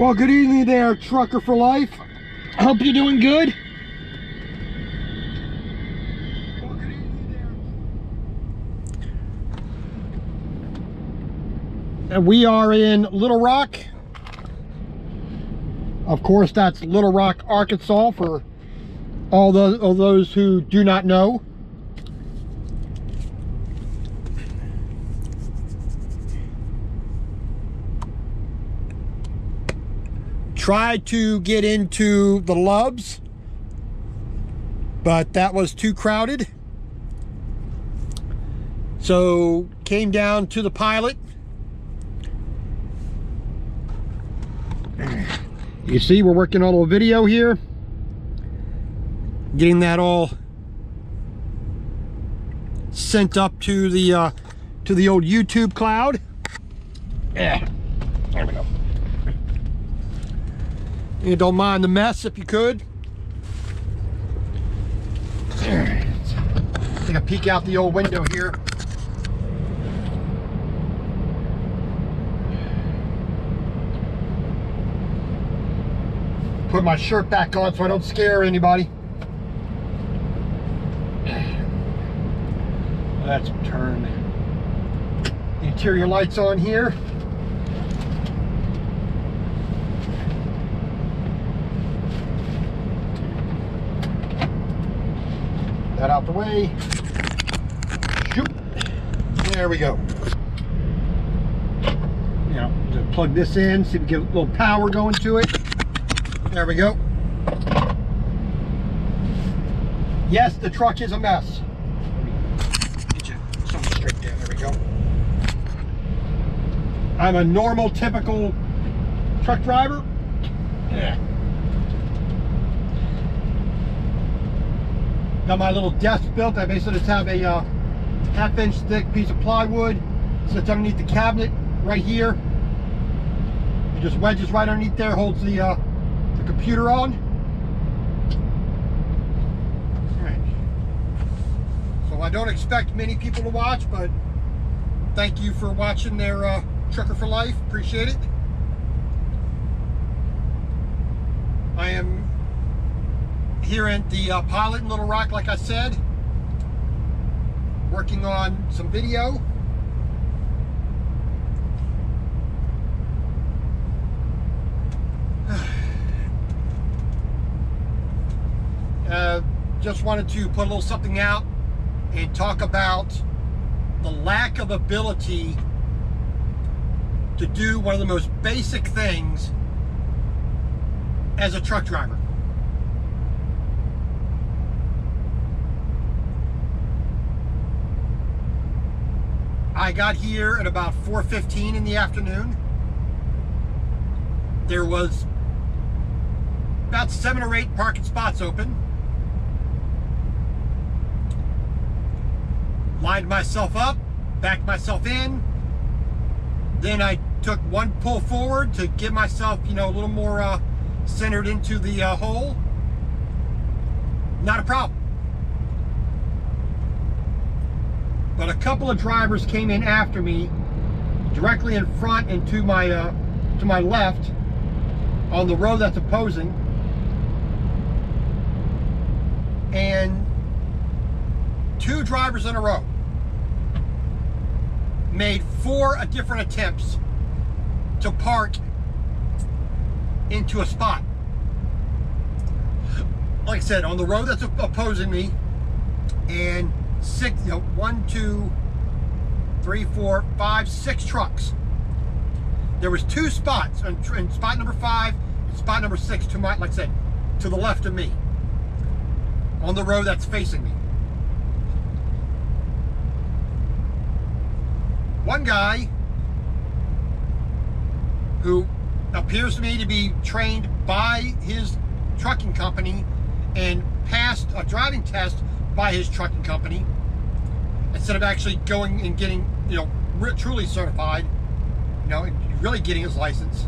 Well, good evening there, Trucker for Life. I hope you're doing good. Well, good evening there. And we are in Little Rock. Of course, that's Little Rock, Arkansas, for all those who do not know. Tried to get into the Loves, but that was too crowded. So came down to the Pilot. You see, we're working on a little video here. Getting that all sent up to the old YouTube cloud. Yeah, there we go. You don't mind the mess if you could. Take a peek out the old window here. Put my shirt back on so I don't scare anybody. Let's turn the interior lights on here. That out the way. Shoot. There we go. Now, just plug this in, see if we get a little power going to it. There we go. Yes, the truck is a mess. Get you something straight there. There we go. I'm a normal, typical truck driver. Yeah. Got my little desk built. I basically just have a half-inch thick piece of plywood. Sits underneath the cabinet right here. It just wedges right underneath there, holds the computer on. All right. So I don't expect many people to watch, but thank you for watching their Trucker for Life. Appreciate it. I am here at the Pilot in Little Rock, like I said, working on some video. Just wanted to put a little something out and talk about the lack of ability to do one of the most basic things as a truck driver. I got here at about 4:15 in the afternoon. There was about 7 or 8 parking spots open. Lined myself up, backed myself in. Then I took one pull forward to give myself, you know, a little more centered into the hole. Not a problem. But a couple of drivers came in after me, directly in front and to my left, on the road that's opposing, and 2 drivers in a row made 4 different attempts to park into a spot. Like I said, on the road that's opposing me, and 6, you know, 1, 2, 3, 4, 5, 6 trucks. There was 2 spots, and spot number 5 and spot number 6 to my, like I said, to the left of me, on the road that's facing me. One guy who appears to me to be trained by his trucking company and passed a driving test by his trucking company, instead of actually going and getting, you know, truly certified, you know, really getting his license.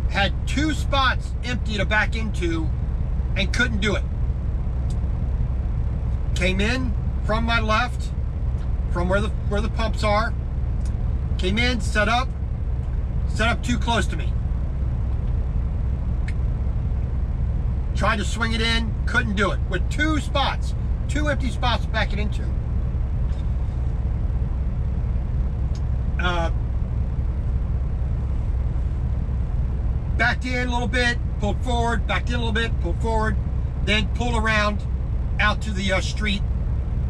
Had 2 spots empty to back into and couldn't do it. Came in from my left, from where the pumps are. Came in, set up too close to me. Tried to swing it in, couldn't do it. With two empty spots to back it into. Backed in a little bit, pulled forward, backed in a little bit, pulled forward, then pulled around out to the street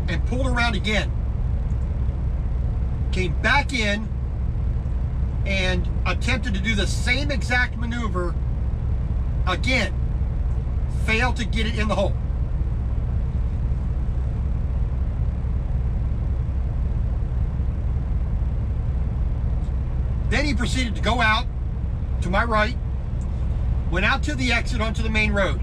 and pulled around again. Came back in and attempted to do the same exact maneuver again. Failed to get it in the hole. Then he proceeded to go out to my right, went out to the exit onto the main road.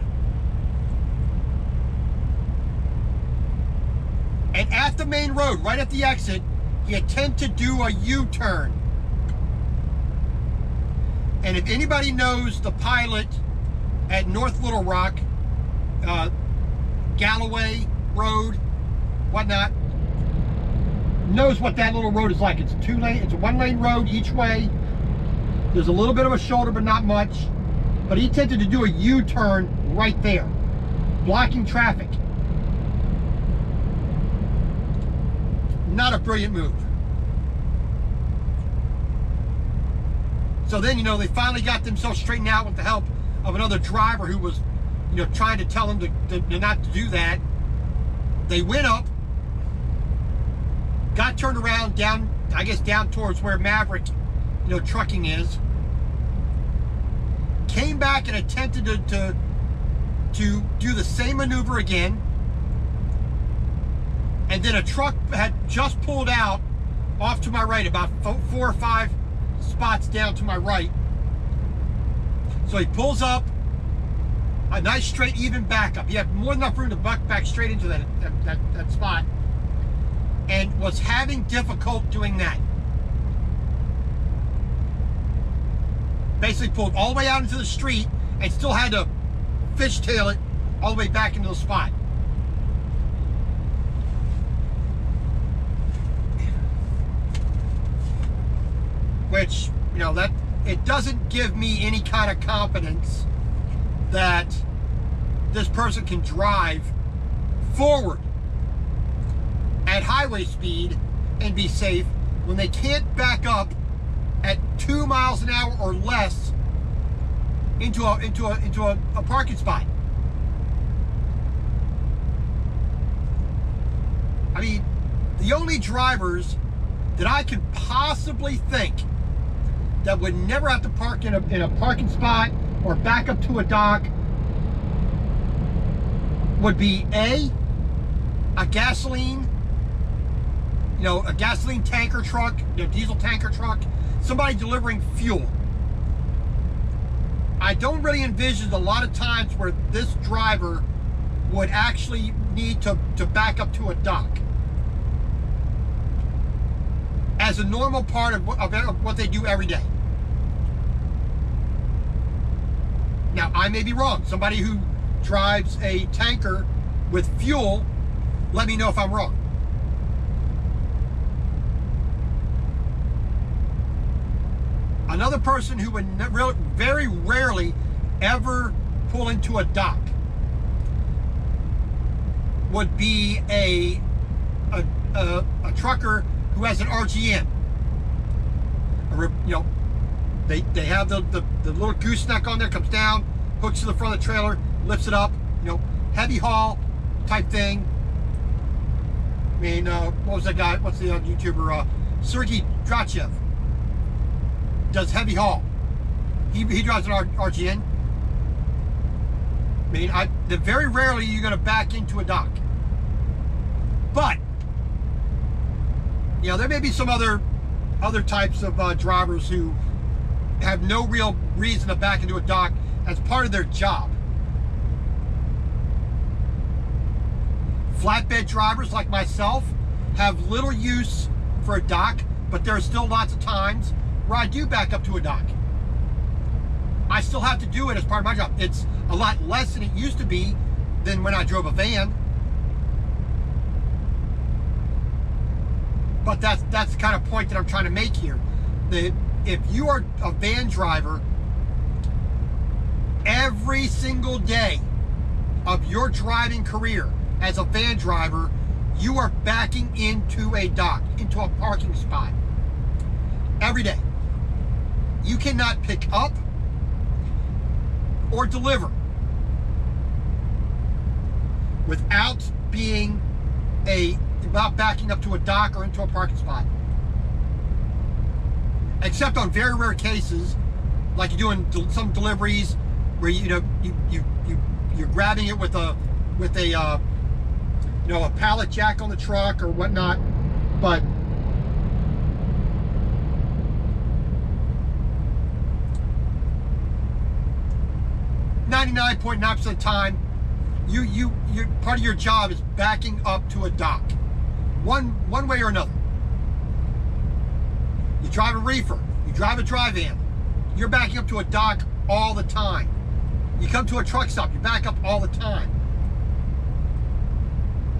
And at the main road, right at the exit, he attempted to do a U-turn. And if anybody knows the pilot at North Little Rock, Galloway Road, whatnot, knows what that little road is like. It's it's a one-lane road each way. There's a little bit of a shoulder, but not much. But he attempted to do a U-turn right there, blocking traffic. Not a brilliant move. So then, they finally got themselves straightened out with the help of another driver who was, trying to tell them to not to do that. They went up, got turned around down, I guess down towards where Maverick, trucking is. Came back and attempted to do the same maneuver again. And then a truck had just pulled out off to my right, about 4 or 5 spots down to my right. So he pulls up, a nice straight even backup. He had more than enough room to back straight into that spot, and was having difficulty doing that. Basically pulled all the way out into the street and still had to fishtail it all the way back into the spot. Which, that it doesn't give me any kind of confidence that this person can drive forward at highway speed and be safe when they can't back up at 2 miles an hour or less into a parking spot. I mean, the only drivers that I could possibly think that would never have to park in a parking spot or back up to a dock would be a gasoline, a gasoline tanker truck, diesel tanker truck, somebody delivering fuel. I don't really envision a lot of times where this driver would actually need to back up to a dock as a normal part of what they do every day. Now, I may be wrong. Somebody who drives a tanker with fuel, let me know if I'm wrong. Another person who would very rarely ever pull into a dock would be a trucker who has an RGN. They have the little gooseneck on there, comes down, hooks to the front of the trailer, lifts it up, heavy haul type thing. I mean, what was that guy? What's the YouTuber? Sergey Drachev does heavy haul. He drives an RGN. I mean, very rarely you're going to back into a dock. But there may be some other types of drivers who have no real reason to back into a dock as part of their job. Flatbed drivers like myself have little use for a dock, but there are still lots of times where I do back up to a dock. I still have to do it as part of my job. It's a lot less than it used to be than when I drove a van. But that's the kind of point that I'm trying to make here. That if you are a van driver, every single day of your driving career as a van driver, you are backing into a dock, into a parking spot. Every day. You cannot pick up or deliver without backing up to a dock or into a parking spot. Except on very rare cases, like you're doing some deliveries where you're grabbing it with a pallet jack on the truck or whatnot, but 99.9% of the time, you part of your job is backing up to a dock, one way or another. You drive a reefer, you drive a dry van, you're backing up to a dock all the time. You come to a truck stop, you back up all the time.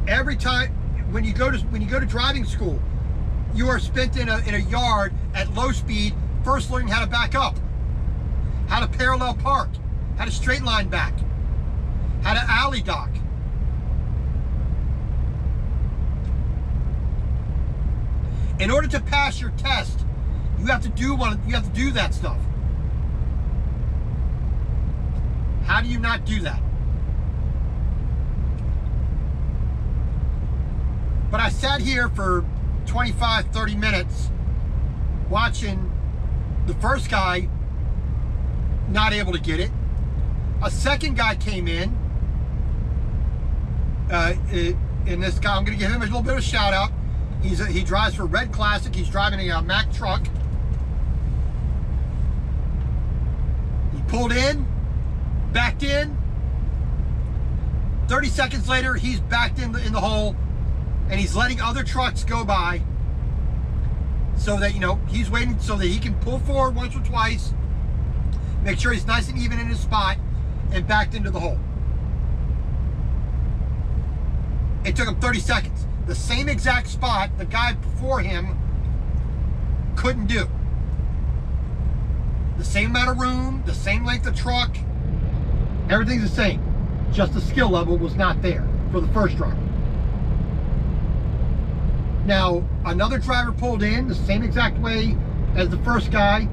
Every time when you go to driving school, you are spent in a yard at low speed, first learning how to back up, how to parallel park, how to straight line back, how to alley dock. In order to pass your test, you have to do that stuff. How do you not do that? But I sat here for 25, 30 minutes watching the first guy not able to get it. A second guy came in, and this guy, I'm going to give him a little bit of a shout out. He drives for Red Classic. He's driving a Mack truck. He pulled in, backed in. 30 seconds later, he's backed in the hole, and he's letting other trucks go by so that, he's waiting so that he can pull forward once or twice, make sure he's nice and even in his spot, and backed into the hole. It took him 30 seconds. The same exact spot the guy before him couldn't do. The same amount of room, the same length of truck, everything's the same. Just the skill level was not there for the first driver. Now, another driver pulled in the same exact way as the first guy,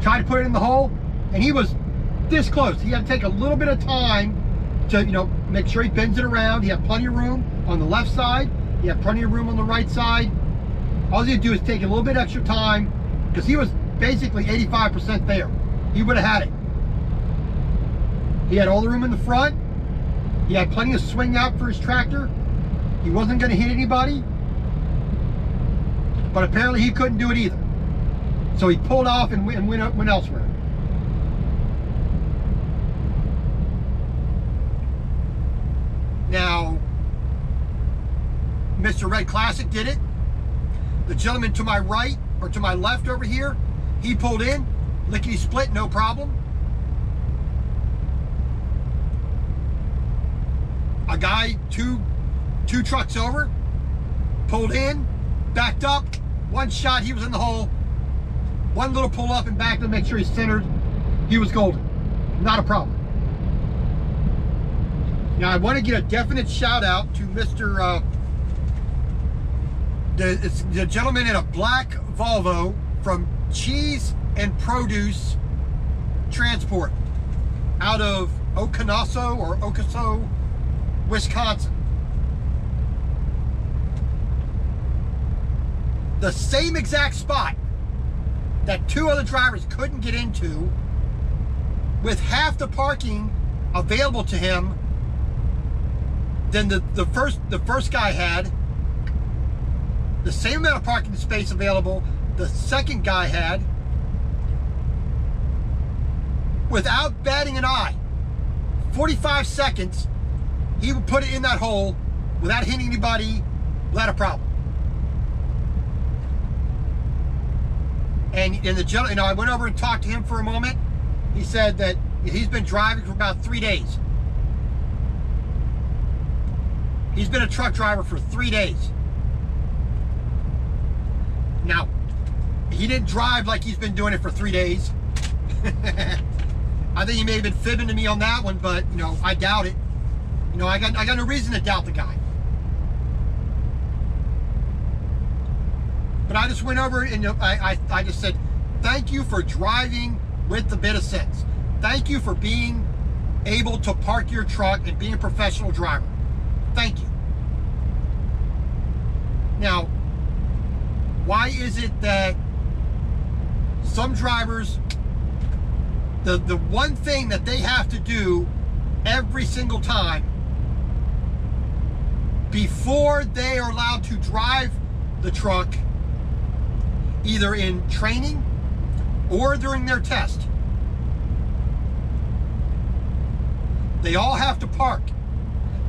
tried to put it in the hole, and he was this close. He had to take a little bit of time to, make sure he bends it around. He had plenty of room on the left side. He had plenty of room on the right side. All he had to do is take a little bit extra time because he was basically 85% there. He would have had it. He had all the room in the front. He had plenty of swing out for his tractor. He wasn't going to hit anybody. But apparently he couldn't do it either. So he pulled off and went elsewhere. Now, Mr. Red Classic did it. The gentleman to my right, or to my left over here, he pulled in, lickety split, no problem. A guy two trucks over, pulled in, backed up, one shot, he was in the hole. One little pull up and back to make sure he's centered. He was golden. Not a problem. Now I want to get a definite shout out to Mr. The gentleman in a black Volvo from Cheese and Produce Transport out of Okosso, Wisconsin. The same exact spot that two other drivers couldn't get into, with half the parking available to him than the first guy had. The same amount of parking space available the second guy had, without batting an eye. 45 seconds, he would put it in that hole without hitting anybody, without a problem. And the gentleman, I went over and talked to him for a moment. He said that he's been driving for about 3 days. He's been a truck driver for 3 days. Now, he didn't drive like he's been doing it for 3 days. I think he may have been fibbing to me on that one, but, you know, I doubt it. You know, I got no reason to doubt the guy. But I just went over and, you know, I just said, thank you for driving with a bit of sense. Thank you for being able to park your truck and being a professional driver. Thank you. Now, why is it that some drivers, the one thing that they have to do every single time before they are allowed to drive the truck, either in training or during their test, they all have to park.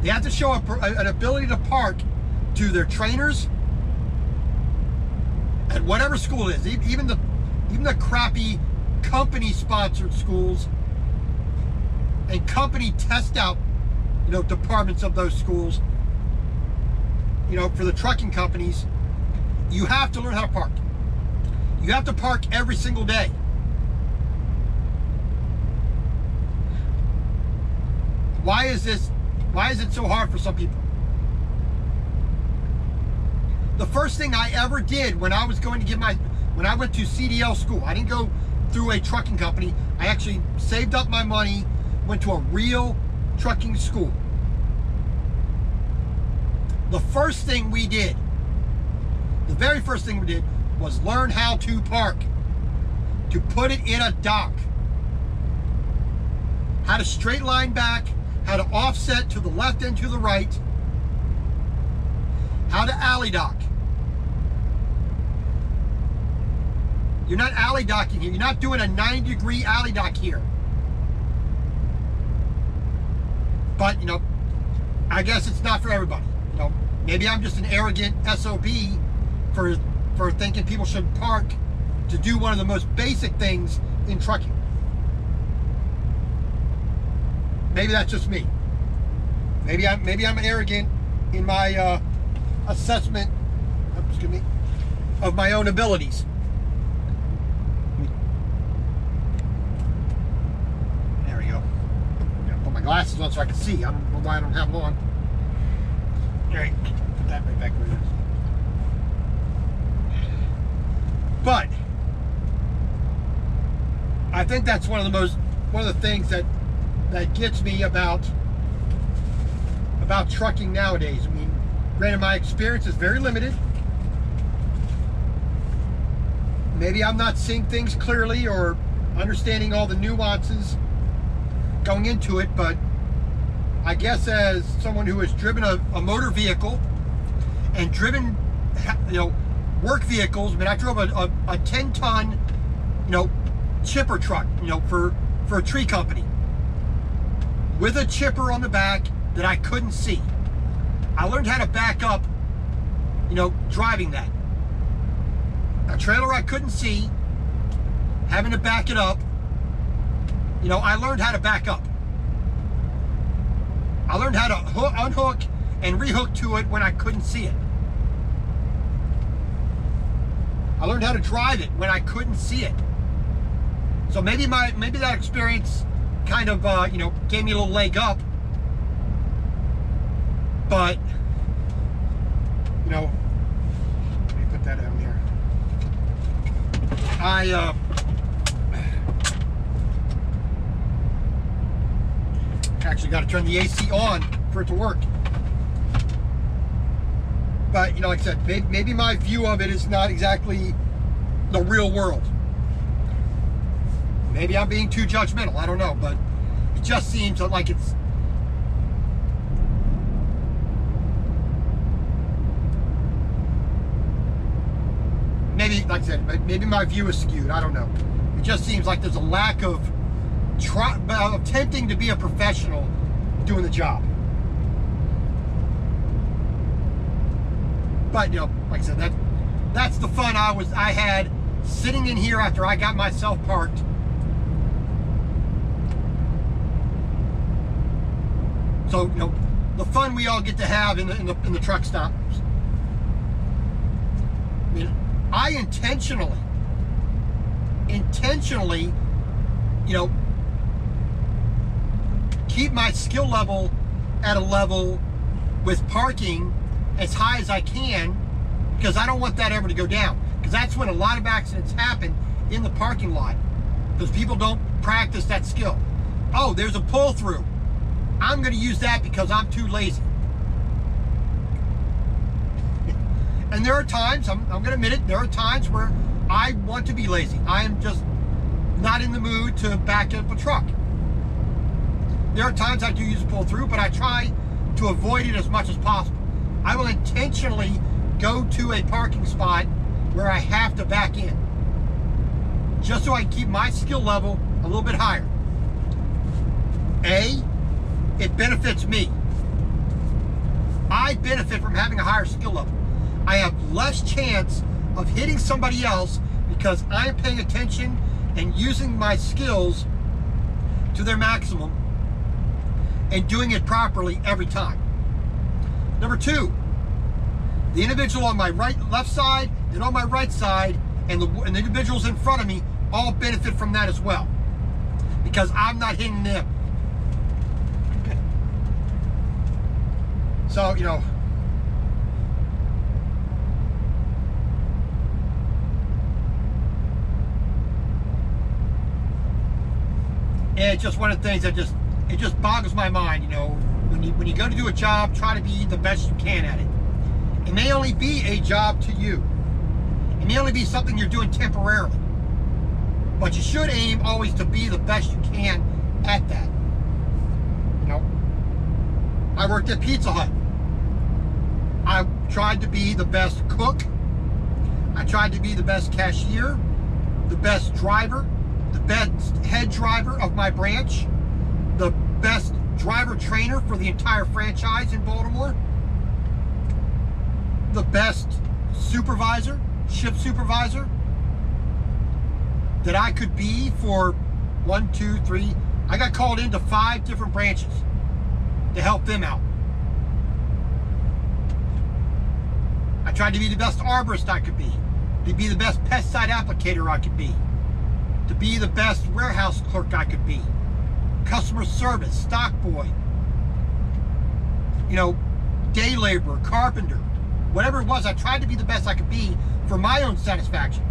They have to show an ability to park to their trainers at whatever school it is, even the crappy company-sponsored schools and company test out, you know, departments of those schools. You know, for the trucking companies, you have to learn how to park. You have to park every single day. Why is it so hard for some people? The first thing I ever did when I was going to get when I went to CDL school, I didn't go through a trucking company. I actually saved up my money, went to a real trucking school. The first thing we did, the very first thing we did, was learn how to park, to put it in a dock, how to straight line back, how to offset to the left and to the right, how to alley dock. You're not alley docking here. You're not doing a 90-degree alley dock here. But, you know, I guess it's not for everybody. You know, maybe I'm just an arrogant SOB for thinking people should park to do one of the most basic things in trucking. Maybe that's just me. Maybe I'm arrogant in my assessment, excuse me, of my own abilities. There we go. I'm gonna put my glasses on so I can see. I don't know why I don't have them on. All right, put that right back where it is. But I think that's one of the things that gets me about trucking nowadays. I mean, granted, my experience is very limited. Maybe I'm not seeing things clearly or understanding all the nuances going into it, but I guess as someone who has driven a motor vehicle and driven, you know, work vehicles, I mean, I drove a 10-ton, you know, chipper truck, you know, for a tree company with a chipper on the back that I couldn't see. I learned how to back up, you know, driving that. A trailer I couldn't see, having to back it up, you know, I learned how to back up. I learned how to unhook and rehook to it when I couldn't see it. I learned how to drive it when I couldn't see it. So maybe that experience kind of, you know, gave me a little leg up. But, you know, let me put that down there. Actually got to turn the AC on for it to work. But, you know, like I said, maybe my view of it is not exactly the real world. Maybe I'm being too judgmental, I don't know, but it just seems like it's maybe, like I said, maybe my view is skewed, I don't know. It just seems like there's a lack of attempting to be a professional doing the job. But, you know, like I said, that's the fun I had sitting in here after I got myself parked. So, you know, the fun we all get to have in the truck stops. I mean, I intentionally, you know, keep my skill level at a level with parking as high as I can, because I don't want that ever to go down. Because that's when a lot of accidents happen, in the parking lot, because people don't practice that skill. Oh, there's a pull through. I'm going to use that because I'm too lazy. And there are times, I'm going to admit it, there are times where I want to be lazy. I am just not in the mood to back up a truck. There are times I do use a pull through, but I try to avoid it as much as possible. I will intentionally go to a parking spot where I have to back in, just so I can keep my skill level a little bit higher. A, it benefits me. I benefit from having a higher skill level. I have less chance of hitting somebody else because I'm paying attention and using my skills to their maximum and doing it properly every time. Number two, the individual on my left side and on my right side and the individuals in front of me all benefit from that as well, because I'm not hitting them. So, you know, it's just one of the things that it just boggles my mind. You know, when you go to do a job, try to be the best you can at it. It may only be a job to you. It may only be something you're doing temporarily. But you should aim always to be the best you can at that. You know, I worked at Pizza Hut. I tried to be the best cook. I tried to be the best cashier, the best driver, the best head driver of my branch, the best driver trainer for the entire franchise in Baltimore, the best supervisor, shift supervisor that I could be for 1, 2, 3. I got called into 5 different branches to help them out. I tried to be the best arborist I could be, to be the best pesticide applicator I could be, to be the best warehouse clerk I could be, customer service, stock boy, you know, day laborer, carpenter, whatever it was. I tried to be the best I could be for my own satisfaction.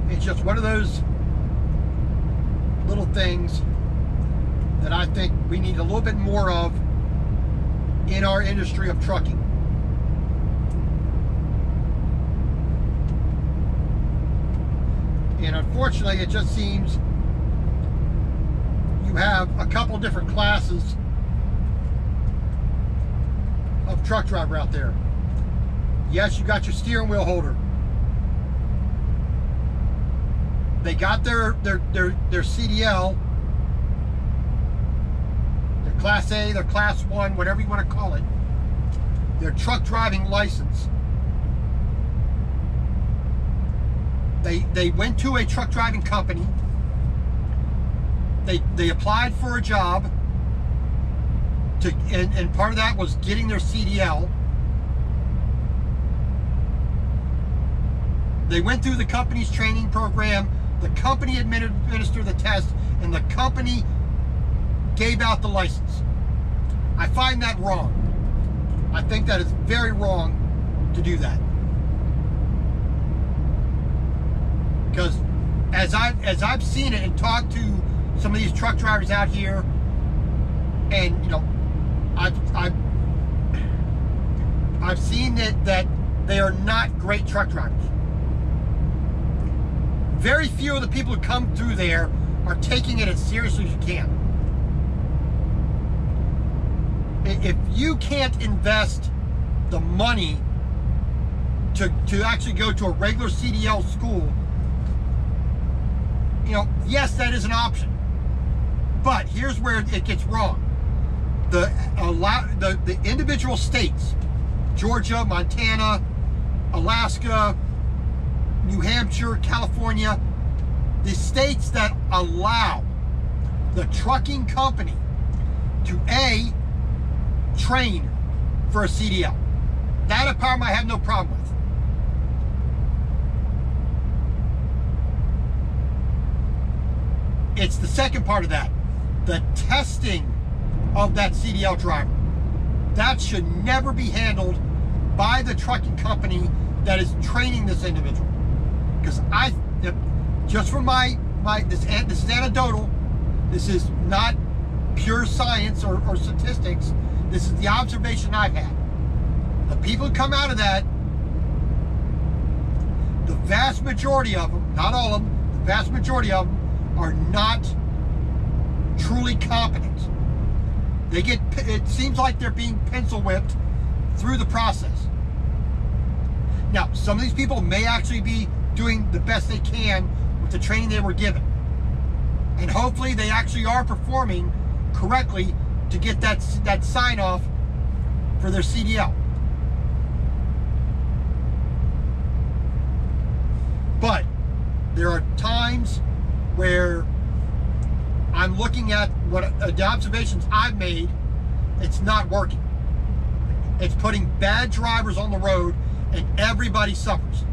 It's just one of those little things that I think we need a little bit more of in our industry of trucking. And unfortunately, it just seems you have a couple different classes of truck driver out there. Yes, you got your steering wheel holder. They got their CDL, their Class A, their Class 1, whatever you want to call it, their truck driving license. They went to a truck driving company. They applied for a job, and part of that was getting their CDL. They went through the company's training program. The company administered the test, and the company gave out the license. I find that wrong. I think that is very wrong to do that. Because as I've seen it and talked to some of these truck drivers out here, and you know, I've seen that they are not great truck drivers. Very few of the people who come through there are taking it as seriously as you can. If you can't invest the money to actually go to a regular CDL school, you know, yes, that is an option. But here's where it gets wrong. The individual states, Georgia, Montana, Alaska, New Hampshire, California, the states that allow the trucking company to A, train for a CDL. That apparently I have no problem with. It's the second part of that, the testing of that CDL driver. That should never be handled by the trucking company that is training this individual. Because just from this is anecdotal, this is not pure science or statistics, this is the observation I've had. The people who come out of that, the vast majority of them, not all of them, the vast majority of them are not truly competent. It seems like they're being pencil whipped through the process. Now, some of these people may actually be doing the best they can with the training they were given. And hopefully they actually are performing correctly to get that sign off for their CDL. But there are times where I'm looking at the observations I've made, it's not working. It's putting bad drivers on the road and everybody suffers.